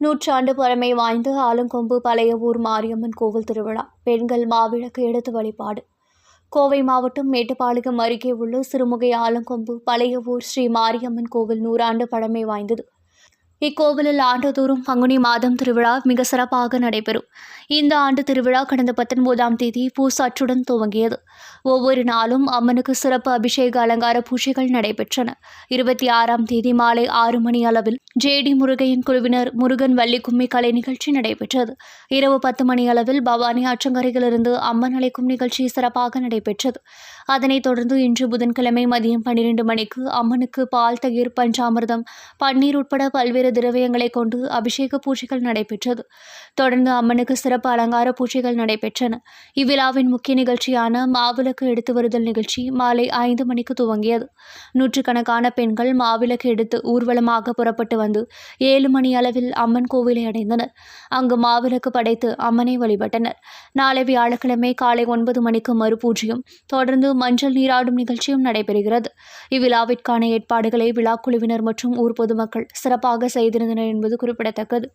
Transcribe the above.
நூற்றாண்டு பழமை வாய்ந்த ஆலங்கொம்பு பழைய ஊர் மாரியம்மன் கோவில் திருவிழா. பெண்கள் மாவிளக்கு எடுத்து வழிபாடு. கோவை மாவட்டம் மேட்டுப்பாளையம் அருகே உள்ள சிறுமுகை ஆலங்கொம்பு பழைய ஊர் ஸ்ரீ மாரியம்மன் கோவில் 100 ஆண்டு பழமை வாய்ந்தது. இக்கோவிலில் ஆண்டுதோறும் பங்குனி மாதம் திருவிழா மிக சிறப்பாக நடைபெறும். இந்த ஆண்டு திருவிழா கடந்த 19ஆம் தேதி பூசாற்றுடன் துவங்கியது. ஒவ்வொரு நாளும் அம்மனுக்கு சிறப்பு அபிஷேக அலங்கார பூஜைகள் நடைபெற்றன. 26ஆம் தேதி மாலை 6 மணி அளவில் ஜேடி முருகையன் குழுவினர் முருகன் வள்ளி கும்மி கலை நிகழ்ச்சி நடைபெற்றது. இரவு 10 மணி அளவில் பவானி ஆற்றங்கரையிலிருந்து அம்மன் அழைக்கும் நிகழ்ச்சி சிறப்பாக நடைபெற்றது. அதனைத் தொடர்ந்து இன்று புதன்கிழமை மதியம் 12 மணிக்கு அம்மனுக்கு பால், தயிர், பஞ்சாமிர்தம், பன்னீர் உட்பட பல்வேறு திரவியங்களை கொண்டு அபிஷேக பூஜைகள் நடைபெற்றது. தொடர்ந்து அம்மனுக்கு சிறப்பு அலங்கார பூஜைகள் நடைபெற்றன. இவ்விழாவின் முக்கிய நிகழ்ச்சியான மாவிளக்கு எடுத்து வருதல் நிகழ்ச்சி மாலை 5 மணிக்கு துவங்கியது. நூற்றுக்கணக்கான பெண்கள் மாவிளக்கு எடுத்து ஊர்வலமாக புறப்பட்டு வந்து 7 மணி அளவில் அம்மன் கோவிலை அடைந்தனர். அங்கு மாவிளக்கு படைத்து அம்மனை வழிபட்டனர். நாளை வியாழக்கிழமை காலை 9 மணிக்கு மறுபூஜையும் தொடர்ந்து மஞ்சள் நீராடும் நிகழ்ச்சியும் நடைபெறுகிறது. இவ்விழாவிற்கான ஏற்பாடுகளை விழாக்குழுவினர் மற்றும் ஊர் பொதுமக்கள் சிறப்பாக செய்திருந்தனர் என்பது குறிப்பிடத்தக்கது.